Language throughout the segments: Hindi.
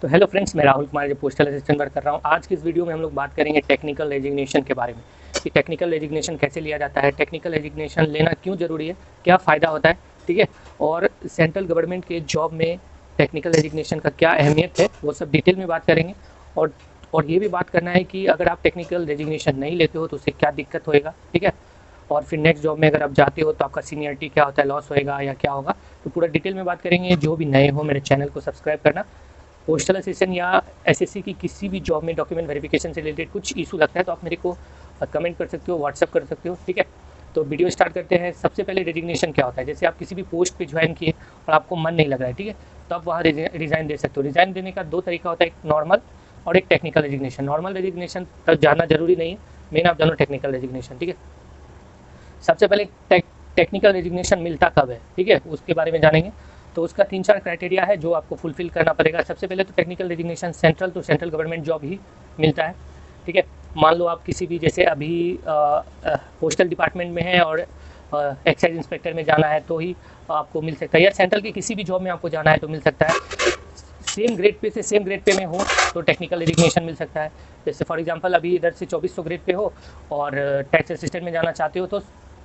तो हेलो फ्रेंड्स, मैं राहुल कुमार जो पोस्टल असिस्टेंट वर्क कर रहा हूँ। आज की इस वीडियो में हम लोग बात करेंगे टेक्निकल रेजिग्नेशन के बारे में कि टेक्निकल रेजिग्नेशन कैसे लिया जाता है, टेक्निकल रेजिग्नेशन लेना क्यों ज़रूरी है, क्या फ़ायदा होता है, ठीक है। और सेंट्रल गवर्नमेंट के जॉब में टेक्निकल रेजिग्नेशन का क्या अहमियत है, वो सब डिटेल में बात करेंगे। और ये भी बात करना है कि अगर आप टेक्निकल रेजिग्नेशन नहीं लेते हो तो उससे क्या दिक्कत होएगा, ठीक है। और फिर नेक्स्ट जॉब में अगर आप जाते हो तो आपका सीनियरिटी क्या होता है, लॉस होएगा या क्या होगा, तो पूरा डिटेल में बात करेंगे। जो भी नए हो मेरे चैनल को सब्सक्राइब करना। पोस्टल असिस्टेंट या एसएससी की किसी भी जॉब में डॉक्यूमेंट वेरिफिकेशन से रिलेटेड कुछ इशू लगता है तो आप मेरे को कमेंट कर सकते हो, व्हाट्सअप कर सकते हो, ठीक है। तो वीडियो स्टार्ट करते हैं। सबसे पहले रेजिग्नेशन क्या होता है, जैसे आप किसी भी पोस्ट पे ज्वाइन किए और आपको मन नहीं लग रहा है, ठीक है, तो आप वहाँ रिज़ाइन दे सकते हो। रिज़ाइन देने का दो तरीका होता है, एक नॉर्मल और एक टेक्निकल रेजिग्नेशन। नॉर्मल रेजिग्नेशन तक जाना जरूरी नहीं है, मेन आप जानो टेक्निकल रेजिग्नेशन, ठीक है। सबसे पहले टेक्निकल रेजिग्नेशन मिलता कब है, ठीक है, उसके बारे में जानेंगे। तो उसका 3-4 क्राइटेरिया है जो आपको फुलफिल करना पड़ेगा। सबसे पहले तो technical resignation central government job ही मिलता है, ठीक है। मान लो आप किसी भी, जैसे अभी पोस्टल डिपार्टमेंट में है और एक्साइज इंस्पेक्टर में जाना है तो ही आपको मिल सकता है, या सेंट्रल की किसी भी जॉब में आपको जाना है तो मिल सकता है। सेम ग्रेड पे से सेम ग्रेड पे में हो तो टेक्निकल रेजिग्नेशन मिल सकता है। जैसे फॉर एग्जांपल अभी इधर से 2400 ग्रेड पे हो और टैक्स असिस्टेंट में जाना चाहते हो तो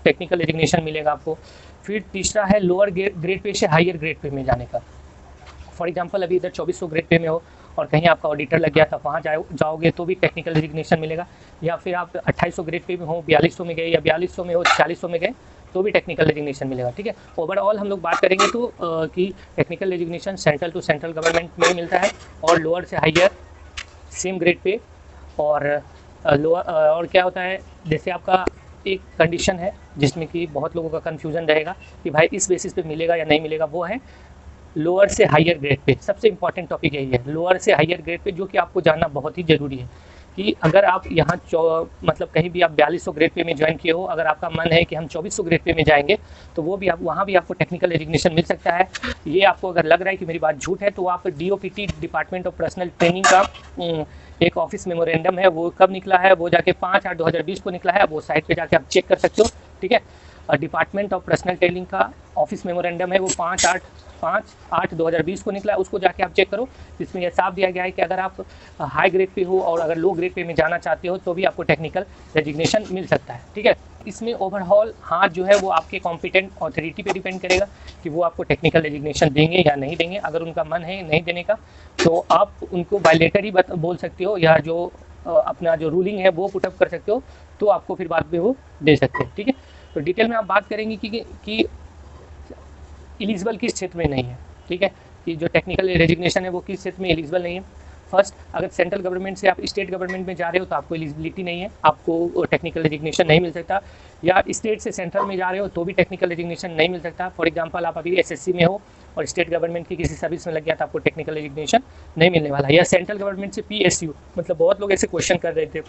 टेक्निकल रेजिग्नेशन मिलेगा आपको। फिर तीसरा है लोअर ग्रेड पे से हायर ग्रेड पे में जाने का। फॉर एग्जांपल अभी इधर 2400 ग्रेड पे में हो और कहीं आपका ऑडिटर लग गया था, वहाँ जाओगे तो भी टेक्निकल रेजिग्नेशन मिलेगा। या फिर आप 2800 ग्रेड पे में हो, 4200 में गए, या 4200 में हो 4600 में गए तो भी टेक्निकल रेजिग्नेशन मिलेगा, ठीक है। ओवरऑल हम लोग बात करेंगे तो कि technical resignation central to central government में मिलता है और लोअर से हायर सेम ग्रेड पे। और लोअर और क्या होता है, जैसे आपका एक कंडीशन है जिसमें कि बहुत लोगों का कन्फ्यूजन रहेगा कि भाई इस बेसिस पे मिलेगा या नहीं मिलेगा, वो है लोअर से हायर ग्रेड पे। सबसे इंपॉर्टेंट टॉपिक यही है, लोअर से हायर ग्रेड पे, जो कि आपको जानना बहुत ही ज़रूरी है कि अगर आप यहाँ मतलब कहीं भी आप 4200 ग्रेड पे में ज्वाइन किए हो, अगर आपका मन है कि हम 2400 ग्रेड पे में जाएंगे तो वो भी आप वहाँ भी आपको टेक्निकल रेजिग्नेशन मिल सकता है। ये आपको अगर लग रहा है कि मेरी बात झूठ है तो आप DOPT department of personal training का एक ऑफिस मेमोरेंडम है, वो कब निकला है, वो जाके 5/8/2020 को निकला है, वो साइट पर जाके आप चेक कर सकते हो, ठीक है। डिपार्टमेंट ऑफ पर्सनल ट्रेनिंग का ऑफिस मेमोरेंडम है, वो 5/8/2020 को निकला है, उसको जाके आप चेक करो। जिसमें यह साफ दिया गया है कि अगर आप हाई ग्रेड पे हो और अगर लो ग्रेड पे में जाना चाहते हो तो भी आपको टेक्निकल रेजिग्नेशन मिल सकता है, ठीक है। इसमें ओवरऑल हाथ जो है वो आपके कॉम्पिटेंट अथॉरिटी पे डिपेंड करेगा कि वो आपको टेक्निकल रेजिग्नेशन देंगे या नहीं देंगे। अगर उनका मन है नहीं देने का तो आप उनको बायलेटर ही बोल सकते हो, या जो अपना जो रूलिंग है वो पुटअप कर सकते हो, तो आपको फिर बाद में वो दे सकते हैं, ठीक है। तो डिटेल में आप बात करेंगे कि एलिजिबल किस क्षेत्र में नहीं है, ठीक है, कि जो टेक्निकल रेजिग्नेशन है वो किस क्षेत्र में एलिजिबल नहीं है। फर्स्ट, अगर सेंट्रल गवर्नमेंट से आप स्टेट गवर्नमेंट में जा रहे हो तो आपको एलिजिबिलिटी नहीं है, आपको टेक्निकल रेजिग्नेशन नहीं मिल सकता। या स्टेट से सेंट्रल में जा रहे हो तो भी टेक्निकल रेजिग्नेशन नहीं मिल सकता। फॉर एग्जांपल आप अभी SSC में हो और स्टेट गवर्नमेंट की किसी सर्विस में लग गया तो आपको टेक्निकल रेजिग्नेशन नहीं मिलने वाला। या सेंट्रल गवर्नमेंट से PSU, मतलब बहुत लोग ऐसे क्वेश्चन कर रहे थे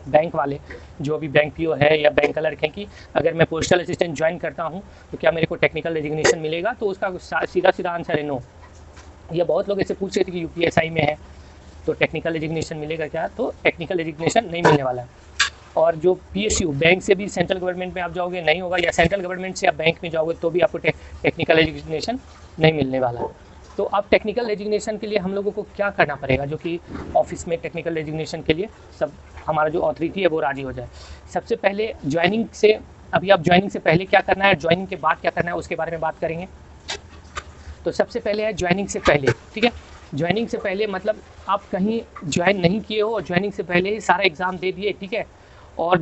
बैंक वाले, जो अभी बैंक PO है या बैंक क्लर्क है, कि अगर मैं पोस्टल असिस्टेंट ज्वाइन करता हूँ तो क्या मेरे को टेक्निकल रेजिग्नेशन मिलेगा, तो उसका सीधा आंसर है नो। या बहुत लोग ऐसे पूछ रहे थे कि UPSI में है तो टेक्निकल रेजिग्नेशन मिलेगा क्या, तो टेक्निकल रेजिग्नेशन नहीं मिलने वाला है। और जो PSU बैंक से भी सेंट्रल गवर्नमेंट में आप जाओगे नहीं होगा, या सेंट्रल गवर्नमेंट से आप बैंक में जाओगे तो भी आपको टेक्निकल रेजिग्नेशन नहीं मिलने वाला है। तो अब टेक्निकल रेजिग्नेशन के लिए हम लोगों को क्या करना पड़ेगा, जो कि ऑफिस में टेक्निकल रेजिग्नेशन के लिए सब हमारा जो अथॉरिटी है वो राजी हो जाए। सबसे पहले ज्वाइनिंग से, अभी आप ज्वाइनिंग से पहले क्या करना है, ज्वाइनिंग के बाद क्या करना है, उसके बारे में बात करेंगे। तो सबसे पहले है ज्वाइनिंग से पहले, ठीक है। ज्वाइनिंग से पहले मतलब आप कहीं ज्वाइन नहीं किए हो और ज्वाइनिंग से पहले ही सारा एग्ज़ाम दे दिए, ठीक है, और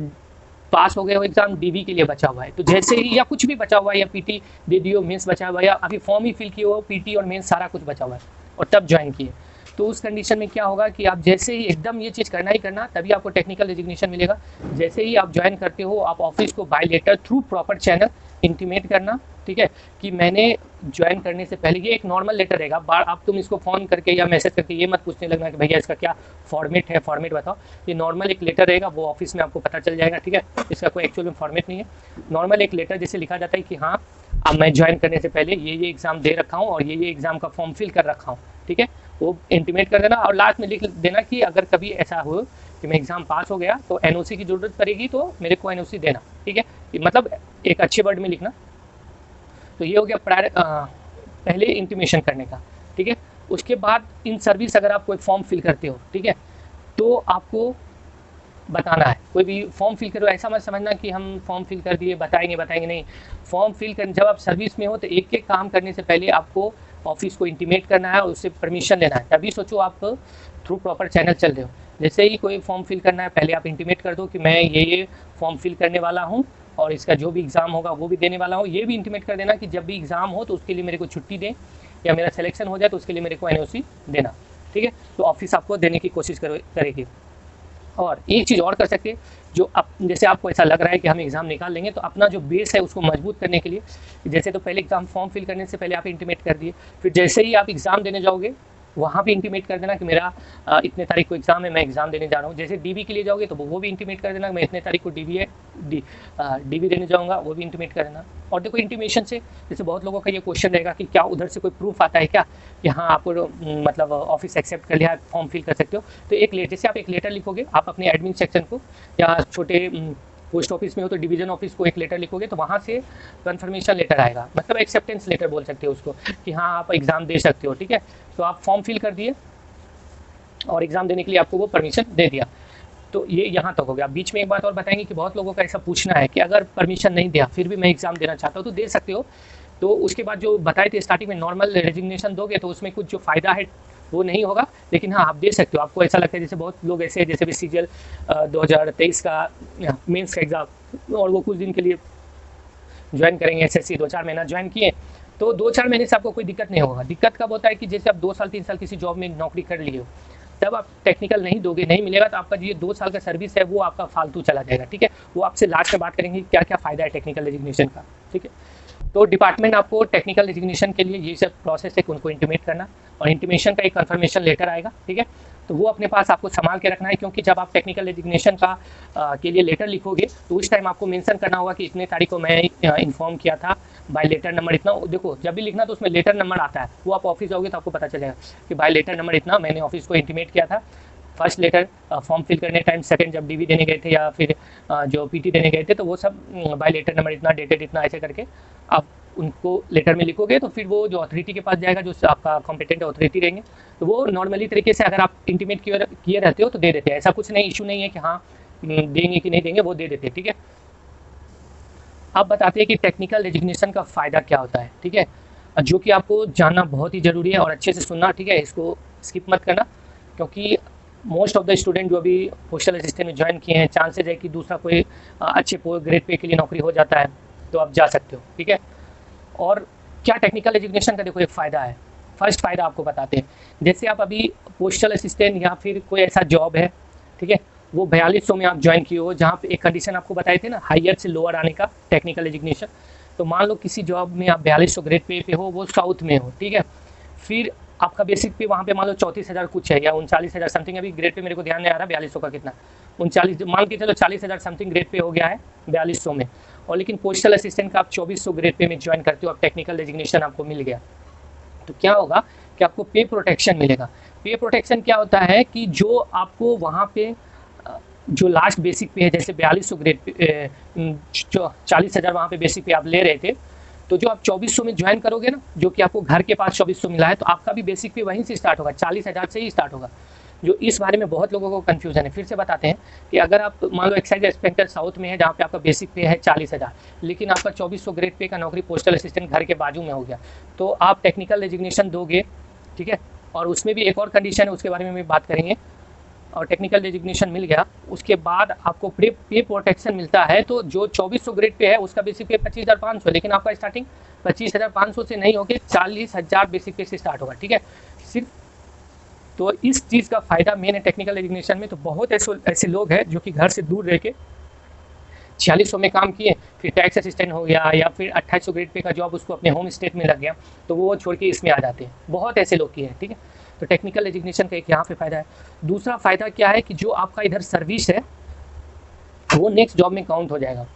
पास हो गए हो एग्जाम, DV के लिए बचा हुआ है, तो जैसे ही, या कुछ भी बचा हुआ है, या PT दे दियो, मेंस बचा हुआ है, या अभी फॉर्म ही फिल किए हो, PT और मेंस सारा कुछ बचा हुआ है और तब ज्वाइन किए, तो उस कंडीशन में क्या होगा कि आप जैसे ही एकदम ये चीज़ करना ही करना, तभी आपको टेक्निकल रेजिग्नेशन मिलेगा। जैसे ही आप ज्वाइन करते हो आप ऑफिस को by letter through proper channel intimate करना, ठीक है, कि मैंने ज्वाइन करने से पहले, ये एक नॉर्मल लेटर रहेगा। आप तुम इसको फ़ोन करके या मैसेज करके ये मत पूछने लगना कि भैया इसका क्या फॉर्मेट है, फॉर्मेट बताओ। ये नॉर्मल एक लेटर रहेगा, वो ऑफिस में आपको पता चल जाएगा, ठीक है। इसका कोई एक्चुअल में फॉर्मेट नहीं है, नॉर्मल एक लेटर जैसे लिखा जाता है कि हाँ अब मैं ज्वाइन करने से पहले ये एग्ज़ाम दे रखा हूँ और ये एग्ज़ाम का फॉर्म फिल कर रखा हूँ, ठीक है, वो इंटीमेट कर देना। और लास्ट में लिख देना कि अगर कभी ऐसा हो कि मैं एग्ज़ाम पास हो गया तो NOC की ज़रूरत पड़ेगी तो मेरे को NOC देना, ठीक है, मतलब एक अच्छे वर्ड में लिखना। तो ये हो गया पहले इंटीमेशन करने का, ठीक है। उसके बाद इन सर्विस अगर आप कोई फॉर्म फिल करते हो, ठीक है, तो आपको बताना है। कोई भी फॉर्म फिल करो, ऐसा मत समझना कि हम फॉर्म फिल कर दिए बताएंगे नहीं। फॉर्म फिल कर, जब आप सर्विस में हो तो एक एक काम करने से पहले आपको ऑफिस को इंटीमेट करना है और उससे परमिशन लेना है। अभी सोचो आप थ्रू प्रॉपर चैनल चल रहे हो, जैसे ही कोई फॉर्म फिल करना है पहले आप इंटीमेट कर दो कि मैं ये फॉर्म फिल करने वाला हूँ और इसका जो भी एग्ज़ाम होगा वो भी देने वाला हूँ। ये भी इंटीमेट कर देना कि जब भी एग्ज़ाम हो तो उसके लिए मेरे को छुट्टी दें, या मेरा सिलेक्शन हो जाए तो उसके लिए मेरे को एनओसी देना, ठीक है। तो ऑफिस आपको देने की कोशिश करेगी। और एक चीज़ और कर सकते हैं, जो अब जैसे आपको ऐसा लग रहा है कि हम एग्ज़ाम निकाल लेंगे, तो अपना जो बेस है उसको मजबूत करने के लिए, जैसे तो पहले एग्ज़ाम फॉर्म फिल करने से पहले आप इंटीमेट कर दिए, फिर जैसे ही आप एग्ज़ाम देने जाओगे वहाँ भी इंटीमेट कर देना कि मेरा इतने तारीख को एग्ज़ाम है, मैं एग्ज़ाम देने जा रहा हूँ। जैसे डीवी के लिए जाओगे तो वो भी इंटीमेट कर देना, मैं इतने तारीख को डीवी देने जाऊँगा, वो भी इंटीमेट कर देना। और देखो इंटीमेशन से, जैसे बहुत लोगों का ये क्वेश्चन रहेगा कि क्या उधर से कोई प्रूफ आता है क्या कि हाँ आपको मतलब ऑफिस एक्सेप्ट कर लिया, फॉर्म फिल कर सकते हो। तो एक लेटर से आप एक लेटर लिखोगे, आप अपने एडमिन सेक्शन को, या छोटे पोस्ट ऑफिस में हो तो डिवीजन ऑफिस को एक लेटर लिखोगे, तो वहाँ से कन्फर्मेशन लेटर आएगा, मतलब एक्सेप्टेंस लेटर बोल सकते हो उसको, कि हाँ आप एग्ज़ाम दे सकते हो, ठीक है। तो आप फॉर्म फिल कर दिए और एग्ज़ाम देने के लिए आपको वो परमिशन दे दिया। तो ये यहाँ तक हो गया। बीच में एक बात और बताएंगे कि बहुत लोगों का ऐसा पूछना है कि अगर परमिशन नहीं दिया फिर भी मैं एग्ज़ाम देना चाहता हूँ, तो दे सकते हो। तो उसके बाद जो बताए थे स्टार्टिंग में, नॉर्मल रेजिग्नेशन दोगे तो उसमें कुछ जो फ़ायदा है वो नहीं होगा, लेकिन हाँ आप दे सकते हो। आपको ऐसा लगता है, जैसे बहुत लोग ऐसे, जैसे भी CGL 2023 का मेंस का एग्ज़ाम, और वो कुछ दिन के लिए ज्वाइन करेंगे SSC, 2-4 महीना ज्वाइन किए, तो 2-4 महीने से आपको कोई दिक्कत नहीं होगा। दिक्कत कब होता है कि जैसे आप 2 साल 3 साल किसी जॉब में नौकरी कर लिए हो, तब आप टेक्निकल नहीं दोगे, नहीं मिलेगा, तो आपका ये 2 साल का सर्विस है वो आपका फालतू चला जाएगा, ठीक है। वो आपसे लास्ट में बात करेंगे क्या क्या फ़ायदा है टेक्निकल रेजिग्नेशन का, ठीक है। तो डिपार्टमेंट आपको टेक्निकल रेजिग्नेशन के लिए ये सब प्रोसेस है, उनको इंटीमेट करना, और इंटीमेशन का एक कन्फर्मेशन लेटर आएगा, ठीक है। तो वो अपने पास आपको संभाल के रखना है, क्योंकि जब आप टेक्निकल रेजिग्नेशन का के लिए लेटर लिखोगे तो उस टाइम आपको मेंशन करना होगा कि इतने तारीख को मैं इन्फॉर्म किया था बाय लेटर नंबर इतना। देखो जब भी लिखना तो उसमें लेटर नंबर आता है, वो आप ऑफिस जाओगे तो आपको पता चलेगा कि बाय लेटर नंबर इतना मैंने ऑफिस को इंटीमेट किया था। फर्स्ट लेटर फॉर्म फिल करने टाइम, सेकंड जब डीवी देने गए थे या फिर जो पीटी देने गए थे, तो वो सब बाय लेटर नंबर इतना, डेटेड इतना, ऐसे करके आप उनको लेटर में लिखोगे। तो फिर वो जो अथॉरिटी के पास जाएगा, जो आपका कॉम्पिटेंट अथॉरिटी रहेंगे, तो वो नॉर्मली तरीके से अगर आप इंटीमेट किए रहते हो तो दे देते हैं। ऐसा कुछ नहीं, इशू नहीं है कि हाँ देंगे कि नहीं देंगे, वो दे देते हैं, ठीक है। अब बताते हैं कि टेक्निकल रेजिग्नेशन का फ़ायदा क्या होता है, ठीक है, जो कि आपको जानना बहुत ही ज़रूरी है और अच्छे से सुनना, ठीक है। इसको स्किप मत करना, क्योंकि मोस्ट ऑफ द स्टूडेंट जो अभी पोस्टल असिस्टेंट में ज्वाइन किए हैं, चांसेज है कि दूसरा कोई अच्छे ग्रेड पे के लिए नौकरी हो जाता है, तो आप जा सकते हो, ठीक है। और क्या टेक्निकल एजुकेशन का देखो एक फ़ायदा है। फर्स्ट फ़ायदा आपको बताते हैं, जैसे आप अभी पोस्टल असिस्टेंट या फिर कोई ऐसा जॉब है, ठीक है, वो 4200 में आप ज्वाइन किए हो, जहाँ पे एक कंडीशन आपको बताए थे ना, हायर से लोअर आने का टेक्निकल एजुकेशन। तो मान लो किसी जॉब में आप 4200 ग्रेड पे हो, वो साउथ में हो, ठीक है, फिर आपका बेसिक पे वहाँ पे मान लो 34,000 कुछ है या 39,000 समथिंग, अभी ग्रेड पे मेरे को ध्यान नहीं आ रहा 4200 का कितना, 39 मान के चलो 40,000 समथिंग ग्रेड पे हो गया है 4200 में। और लेकिन पोस्टल असिस्टेंट का आप 2400 ग्रेड पे में ज्वाइन करते हो, आप टेक्निकल डेजिग्नेशन आपको मिल गया, तो क्या होगा कि आपको पे प्रोटेक्शन मिलेगा। पे प्रोटेक्शन क्या होता है कि जो आपको वहाँ पे जो लास्ट बेसिक पे है, जैसे 4200 ग्रेड पे 40,000 वहाँ पे बेसिक पे आप ले रहे थे, तो जो आप 2400 में ज्वाइन करोगे ना, जो कि आपको घर के पास 2400 मिला है, तो आपका भी बेसिक पे वहीं से स्टार्ट होगा, 40,000 से ही स्टार्ट होगा। जो इस बारे में बहुत लोगों को कन्फ्यूजन है, फिर से बताते हैं कि अगर आप मान लो एक्साइज इंस्पेक्टर साउथ में है, जहाँ पे आपका बेसिक पे है 40,000, लेकिन आपका 2400 ग्रेड पे का नौकरी पोस्टल असिस्टेंट घर के बाजू में हो गया, तो आप टेक्निकल डेजिग्नेशन दोगे, ठीक है। और उसमें भी एक और कंडीशन है, उसके बारे में भी बात करेंगे। और टेक्निकल डेजिग्नेशन मिल गया, उसके बाद आपको पे प्रोटेक्शन मिलता है। तो जो 2400 ग्रेड पे है उसका बेसिक पे 25,500, लेकिन आपका स्टार्टिंग 25,500 से नहीं होकर 40,000 बेसिक पे से स्टार्ट होगा, ठीक है, सिर्फ। तो इस चीज़ का फ़ायदा मेन है टेक्निकल एजुकेशन में। तो बहुत ऐसे लोग हैं जो कि घर से दूर रह के 4600 में काम किए, फिर टैक्स असिस्टेंट हो गया, या फिर 2800 ग्रेड पे का जॉब उसको अपने होम स्टेट में लग गया, तो वो छोड़ के इसमें आ जाते हैं। बहुत ऐसे लोग किए हैं, ठीक है। तो टेक्निकल एजुकेशन का एक यहाँ पे फ़ायदा है। दूसरा फ़ायदा क्या है कि जो आपका इधर सर्विस है वो नेक्स्ट जॉब में काउंट हो जाएगा।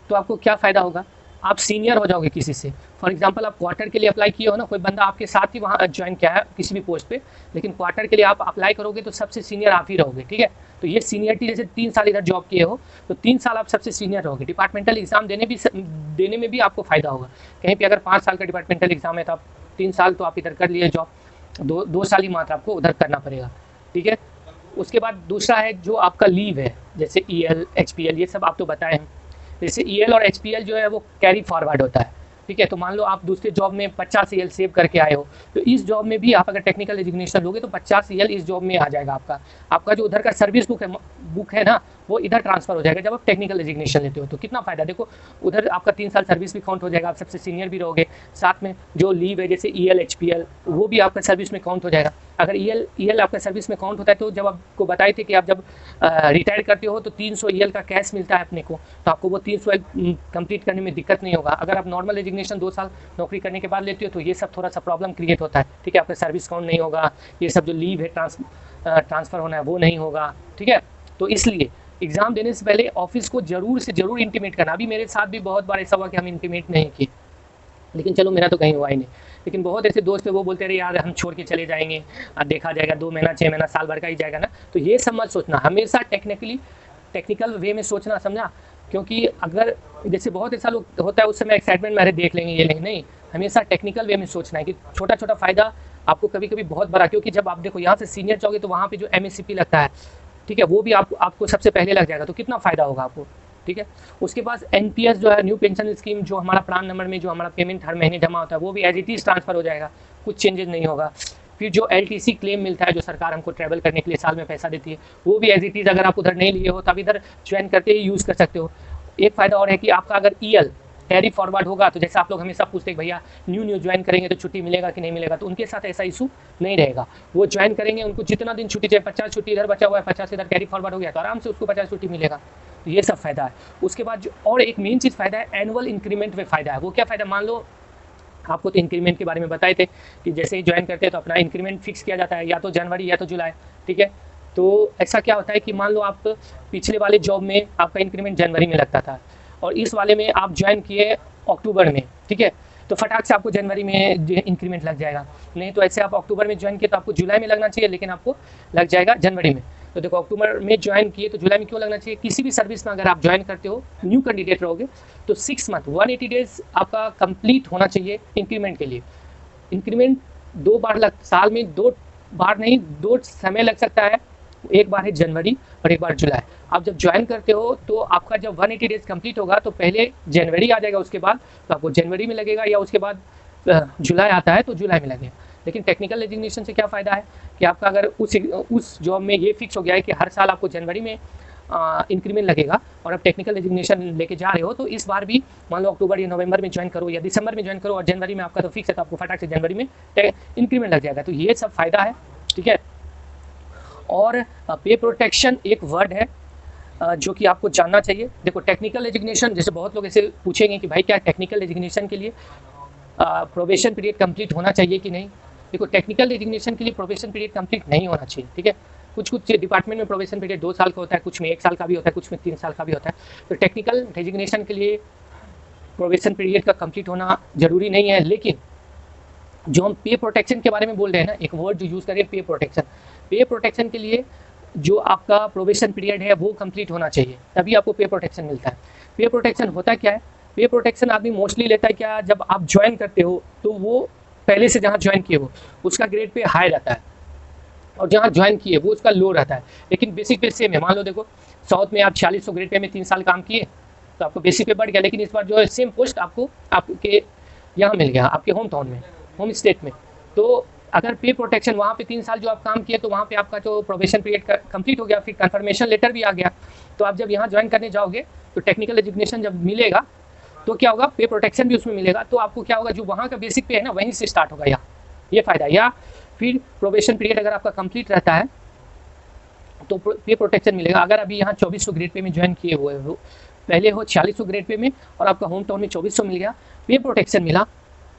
तो आपको क्या फ़ायदा होगा, आप सीनियर हो जाओगे किसी से। फॉर एग्जांपल आप क्वार्टर के लिए अप्लाई किए हो ना, कोई बंदा आपके साथ ही वहाँ ज्वाइन किया है किसी भी पोस्ट पे, लेकिन क्वार्टर के लिए आप अप्लाई करोगे तो सबसे सीनियर आप ही रहोगे, ठीक है। तो ये सीनियरिटी, जैसे 3 साल इधर जॉब किए हो तो 3 साल आप सबसे सीनियर रहोगे। डिपार्टमेंटल एग्जाम देने में भी आपको फ़ायदा होगा। कहीं पर अगर 5 साल का डिपार्टमेंटल एग्जाम है तो आप 3 साल तो आप इधर कर लिए जॉब, दो साल ही मात्र आपको उधर करना पड़ेगा, ठीक है। उसके बाद दूसरा है जो आपका लीव है, जैसे EL HPL ये सब आप तो बताए हैं। जैसे EL और HPL जो है वो कैरी फॉरवर्ड होता है, ठीक है। तो मान लो आप दूसरे जॉब में 50 EL सेव करके आए हो, तो इस जॉब में भी आप अगर टेक्निकल रेजिग्नेशन लोगे तो 50 EL इस जॉब में आ जाएगा आपका। आपका जो उधर का सर्विस बुक है ना, वो इधर ट्रांसफर हो जाएगा जब आप टेक्निकल रेजिग्नेशन लेते हो। तो कितना फ़ायदा, देखो उधर आपका 3 साल सर्विस भी काउंट हो जाएगा, आप सबसे सीनियर भी रहोगे, साथ में जो लीव है जैसे EL HPL वो भी आपका सर्विस में काउंट हो जाएगा। अगर EL आपका सर्विस में काउंट होता है तो जब आपको बताए थे कि आप जब रिटायर करते हो तो 300 EL का कैश मिलता है अपने को, तो आपको वो 300 EL कंप्लीट करने में दिक्कत नहीं होगा। अगर आप नॉर्मल रेजिग्नेशन 2 साल नौकरी करने के बाद लेते हो तो ये सब थोड़ा सा प्रॉब्लम क्रिएट होता है, ठीक है। आपका सर्विस काउंट नहीं होगा, ये सब जो लीव है ट्रांसफ़र होना है वो नहीं होगा, ठीक है। तो इसलिए एग्ज़ाम देने से पहले ऑफिस को ज़रूर से ज़रूर इंटीमेट करना। अभी मेरे साथ भी बहुत बार ऐसा हुआ कि हम इंटीमेट नहीं किए, लेकिन चलो मेरा तो कहीं हुआ ही नहीं। लेकिन बहुत ऐसे दोस्त है वो बोलते रहे यार हम छोड़ के चले जाएंगे, देखा जाएगा 2 महीना 6 महीना साल भर का ही जाएगा ना। तो ये सब मत सोचना, हमेशा टेक्निकल वे में सोचना, समझा। क्योंकि अगर जैसे बहुत ऐसा लोग होता है उस समय एक्साइटमेंट में अरे देख लेंगे ये लेंगे, नहीं, हमेशा टेक्निकल वे में सोचना है कि छोटा छोटा फ़ायदा आपको कभी कभी बहुत बड़ा। क्योंकि जब आप देखो यहाँ से सीनियर जाओगे तो वहाँ पे जो MSCP लगता है, ठीक है, वो भी आपको सबसे पहले लग जाएगा, तो कितना फ़ायदा होगा आपको, ठीक है। उसके बाद NPS जो है न्यू पेंशन स्कीम, जो हमारा प्रान नंबर में जो हमारा पेमेंट हर महीने जमा होता है वो भी एज इट इज़ ट्रांसफ़र हो जाएगा, कुछ चेंजेस नहीं होगा। फिर जो LTC क्लेम मिलता है जो सरकार हमको ट्रैवल करने के लिए साल में पैसा देती है, वो भी एज इट इज़ अगर आप उधर नहीं लिए हो तो आप इधर ज्वाइन करते ही यूज़ कर सकते हो। एक फ़ायदा और है कि आपका अगर EL कैरी फॉरवर्ड होगा तो जैसे आप लोग हमेशा पूछते हैं भैया न्यू ज्वाइन करेंगे तो छुट्टी मिलेगा कि नहीं मिलेगा, तो उनके साथ ऐसा इशू नहीं रहेगा। वो ज्वाइन करेंगे, उनको जितना दिन छुट्टी चाहिए, 50 छुट्टी इधर बचा हुआ है, 50 इधर कैरी फॉरवर्ड हो गया तो आराम से उसको 50 छुट्टी मिलेगा। तो ये सब फ़ायदा है। उसके बाद जो और एक मेन चीज़ फ़ायदा है, एनुअल इंक्रीमेंट में फ़ायदा है। वो क्या फ़ायदा, मान लो आपको तो इंक्रीमेंट के बारे में बताए थे कि जैसे ही ज्वाइन करते हैं तो अपना इंक्रीमेंट फिक्स किया जाता है, या तो जनवरी या तो जुलाई, ठीक है। तो ऐसा क्या होता है कि मान लो आप पिछले वाले जॉब में आपका इंक्रीमेंट जनवरी में लगता था और इस वाले में आप ज्वाइन किए अक्टूबर में, ठीक है, तो फटाक से आपको जनवरी में इंक्रीमेंट लग जाएगा। नहीं तो ऐसे आप अक्टूबर में ज्वाइन किए तो आपको जुलाई में लगना चाहिए, लेकिन आपको लग जाएगा जनवरी में। तो देखो अक्टूबर में ज्वाइन किए तो जुलाई में क्यों लगना चाहिए। किसी भी सर्विस में अगर आप ज्वाइन करते हो, न्यू कैंडिडेट रहोगे, तो 6 मंथ 180 डेज आपका कंप्लीट होना चाहिए इंक्रीमेंट के लिए। इंक्रीमेंट 2 बार साल में 2 बार नहीं, 2 समय लग सकता है, एक बार है जनवरी और एक बार जुलाई। आप जब ज्वाइन करते हो तो आपका जब 180 डेज कंप्लीट होगा तो पहले जनवरी आ जाएगा, उसके बाद तो आपको जनवरी में लगेगा, या उसके बाद जुलाई आता है तो जुलाई में लगेगा। लेकिन टेक्निकल रेजिग्नेशन से क्या फ़ायदा है कि आपका अगर उस जॉब में ये फिक्स हो गया है कि हर साल आपको जनवरी में इंक्रीमेंट लगेगा और आप टेक्निकल रेजिग्नेशन लेके जा रहे हो, तो इस बार भी मान लो अक्टूबर या नवंबर में ज्वाइन करो या दिसंबर में ज्वाइन करो और जनवरी में आपका तो फिक्स है, तो आपको फटाक से जनवरी में इंक्रीमेंट लग जाएगा। तो ये सब फ़ायदा है, ठीक है। और पे प्रोटेक्शन एक वर्ड है जो कि आपको जानना चाहिए। देखो टेक्निकल रेजिग्नेशन, जैसे बहुत लोग ऐसे पूछेंगे कि भाई क्या टेक्निकल रेजिग्नेशन के लिए प्रोबेशन पीरियड कंप्लीट होना चाहिए कि नहीं। देखो टेक्निकल रेजिग्नेशन के लिए प्रोबेशन पीरियड कंप्लीट नहीं होना चाहिए, ठीक है। कुछ डिपार्टमेंट में प्रोबेशन पीरियड 2 साल का होता है, कुछ में 1 साल का भी होता है, कुछ में 3 साल का भी होता है। तो टेक्निकल रेजिग्नेशन के लिए प्रोबेशन पीरियड का कंप्लीट होना ज़रूरी नहीं है। लेकिन जो हम पे प्रोटेक्शन के बारे में बोल रहे हैं ना, एक वर्ड जो यूज़ करें पे प्रोटेक्शन के लिए जो आपका प्रोबेशन पीरियड है वो कंप्लीट होना चाहिए, तभी आपको पे प्रोटेक्शन मिलता है। पे प्रोटेक्शन होता क्या है, पे प्रोटेक्शन आदमी मोस्टली लेता है क्या, जब आप ज्वाइन करते हो तो वो पहले से जहाँ ज्वाइन किए हो उसका ग्रेड पे हाई रहता है और जहाँ ज्वाइन किए वो उसका लो रहता है, लेकिन बेसिक पे सेम है। मान लो देखो साउथ में आप 4600 ग्रेड पे में 3 साल काम किए तो आपको बेसिक पे बढ़ गया, लेकिन इस बार जो है सेम पोस्ट आपको आपके यहाँ मिल गया, आपके होम टाउन में, होम स्टेट में। तो अगर पे प्रोटेक्शन वहाँ पे 3 साल जो आप काम किए तो वहाँ पे आपका जो प्रोबेशन पीरियड कंप्लीट हो गया, फिर कंफर्मेशन लेटर भी आ गया, तो आप जब यहाँ ज्वाइन करने जाओगे तो टेक्निकल रेजिग्नेशन जब मिलेगा तो क्या होगा, पे प्रोटेक्शन भी उसमें मिलेगा। तो आपको क्या होगा, जो वहाँ का बेसिक पे है ना वहीं से स्टार्ट होगा यहाँ, ये फ़ायदा। या फिर प्रोबेशन पीरियड अगर आपका कंप्लीट रहता है तो पे प्रोटेक्शन मिलेगा। अगर अभी यहाँ 2400 ग्रेड पे में ज्वाइन किए हुए हो, पहले हो 4600 ग्रेड पे में और आपका होम टाउन में 2400 मिल गया, पे प्रोटेक्शन मिला,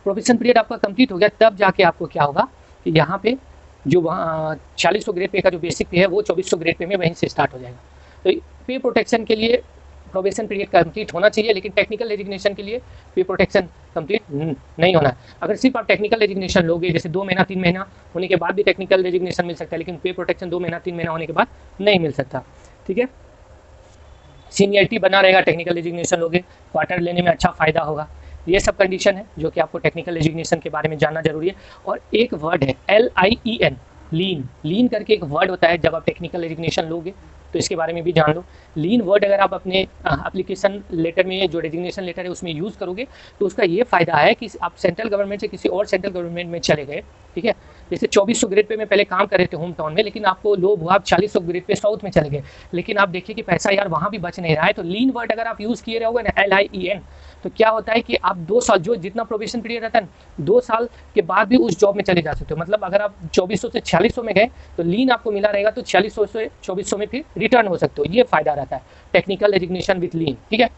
प्रोबेशन पीरियड आपका कंप्लीट हो गया, तब जाके आपको क्या होगा कि यहाँ पे जो वहाँ 4600 ग्रेड पे का जो बेसिक पे है वो 2400 ग्रेड पे में वहीं से स्टार्ट हो जाएगा। तो पे प्रोटेक्शन के लिए प्रोबेशन पीरियड कंप्लीट होना चाहिए, लेकिन टेक्निकल रेजिग्नेशन के लिए पे प्रोटेक्शन कंप्लीट नहीं होना है। अगर सिर्फ आप टेक्निकल रेजिग्नेशन लोगे, जैसे 2 महीना 3 महीना होने के बाद भी टेक्निकल रेजिग्नेशन मिल सकता है, लेकिन पे प्रोटेक्शन 2 महीना 3 महीना होने के बाद नहीं मिल सकता, ठीक है। सीनियरिटी बना रहेगा, टेक्निकल रेजिग्नेशन लोगे, क्वार्टर लेने में अच्छा फ़ायदा होगा, ये सब कंडीशन है जो कि आपको टेक्निकल रेजिग्नेशन के बारे में जानना जरूरी है। और एक वर्ड है LIEN, लीन करके एक वर्ड होता है। जब आप टेक्निकल रेजिग्नेशन लोगे तो इसके बारे में भी जान लो। लीन वर्ड अगर आप अपने एप्लीकेशन लेटर में, जो रेजिग्नेशन लेटर है उसमें यूज़ करोगे तो उसका ये फ़ायदा है कि आप सेंट्रल गवर्नमेंट से किसी और सेंट्रल गवर्नमेंट में चले गए, ठीक है। जैसे 2400 ग्रेड पे मैं पहले काम कर रहे थे होम टाउन में, लेकिन आपको लोभ हुआ, आप 4000 ग्रेड पे साउथ में चले गए, लेकिन आप देखिए कि पैसा यार वहाँ भी बच नहीं रहा है। तो लीन वर्ड अगर आप यूज़ किए रहोगे ना, LIEN, तो क्या होता है कि आप 2 साल, जो जितना प्रोबेशन पीरियड रहता है 2 साल के बाद भी उस जॉब में चले जा सकते हो। मतलब अगर आप 2400 से 4600 में गए तो लीन आपको मिला रहेगा, तो 4600 से 2400 में फिर रिटर्न हो सकते हो। ये फायदा रहता है टेक्निकल रेजिग्नेशन विथ लीन, ठीक है।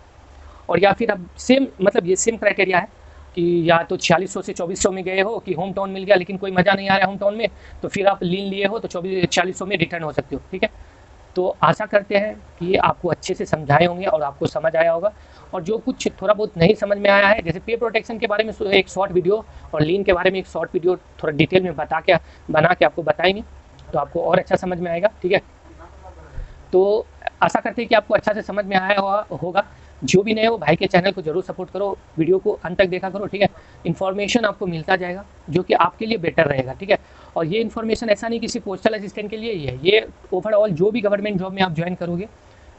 और या फिर अब सेम, मतलब ये सेम क्राइटेरिया है कि या तो 4600 से 2400 में गए हो कि होम टाउन मिल गया लेकिन कोई मज़ा नहीं आ रहा है होम टाउन में, तो फिर आप लीन लिए हो तो 4600 में रिटर्न हो सकते हो, ठीक है। तो आशा करते हैं कि ये आपको अच्छे से समझाए होंगे और आपको समझ आया होगा। और जो कुछ थोड़ा बहुत नहीं समझ में आया है, जैसे पे प्रोटेक्शन के बारे में एक शॉर्ट वीडियो और लीन के बारे में एक शॉर्ट वीडियो थोड़ा डिटेल में बना के आपको बताएंगे, तो आपको और अच्छा समझ में आएगा, ठीक है। तो आशा करते हैं कि आपको अच्छा से समझ में आया होगा। जो भी नए हो भाई के चैनल को जरूर सपोर्ट करो, वीडियो को अंत तक देखा करो, ठीक है। इन्फॉर्मेशन आपको मिलता जाएगा जो कि आपके लिए बेटर रहेगा, ठीक है। और ये इन्फॉर्मेशन ऐसा नहीं किसी पोस्टल असिस्टेंट के लिए ही है, ये ओवरऑल जो भी गवर्नमेंट जॉब में आप ज्वाइन करोगे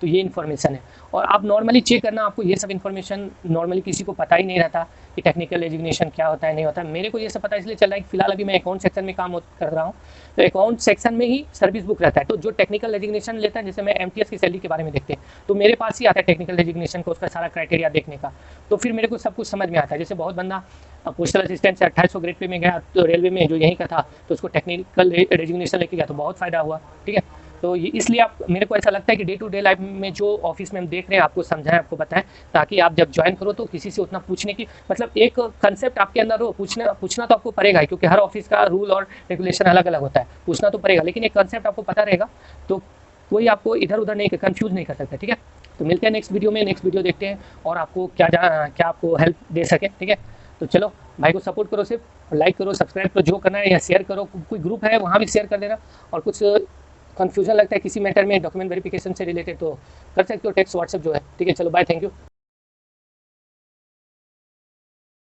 तो ये इन्फॉर्मेशन है। और आप नॉर्मली चेक करना, आपको ये सब इन्फॉर्मेशन नॉर्मली किसी को पता ही नहीं रहता कि टेक्निकल रेजिग्नेशन क्या होता है, नहीं होता है। मेरे को ये सब पता इसलिए चल रहा है कि फिलहाल अभी मैं अकाउंट सेक्शन में काम कर रहा हूँ, तो अकाउंट सेक्शन में ही सर्विस बुक रहता है। तो जो टेक्निकल रेजिग्नेशन लेता है, जैसे मैं MTS की सैलरी के बारे में देखते हैं तो मेरे पास ही आता है टेक्निकल रेजिग्नेशन को, उसका सारा क्राइटेरिया देखने का, तो फिर मेरे को सब कुछ समझ में आता है। जैसे बहुत बंदा पोस्टल असिस्टेंट से 2800 ग्रेड पे में गया, तो रेलवे में जो यहीं का था तो उसको टेक्निकल रेजिग्नेशन लेके गया तो बहुत फ़ायदा हुआ, ठीक है। तो ये इसलिए आप, मेरे को ऐसा लगता है कि डे टू डे लाइफ में जो ऑफिस में हम देख रहे हैं आपको समझाएं, आपको बताएं, ताकि आप जब ज्वाइन करो तो किसी से उतना पूछने की, मतलब एक कंसेप्ट आपके अंदर हो, पूछना तो आपको पड़ेगा, क्योंकि हर ऑफिस का रूल और रेगुलेशन अलग अलग होता है, पूछना तो पड़ेगा, लेकिन एक कंसेप्ट आपको पता रहेगा तो कोई आपको इधर उधर नहीं, कंफ्यूज नहीं कर सकता, ठीक है। तो मिलते हैं नेक्स्ट वीडियो में, नेक्स्ट वीडियो देखते हैं और आपको क्या आपको हेल्प दे सके, ठीक है। तो चलो भाई को सपोर्ट करो, सिर्फ लाइक करो, सब्सक्राइब करो, जो करना है, या शेयर करो, कोई ग्रुप है वहाँ भी शेयर कर देना। और कुछ कन्फ्यूजन लगता है किसी मैटर में डॉक्यूमेंट वेरिफिकेशन से रिलेटेड तो कर सकते हो टेक्स्ट व्हाट्सएप जो है, ठीक है। चलो बाय, थैंक यू।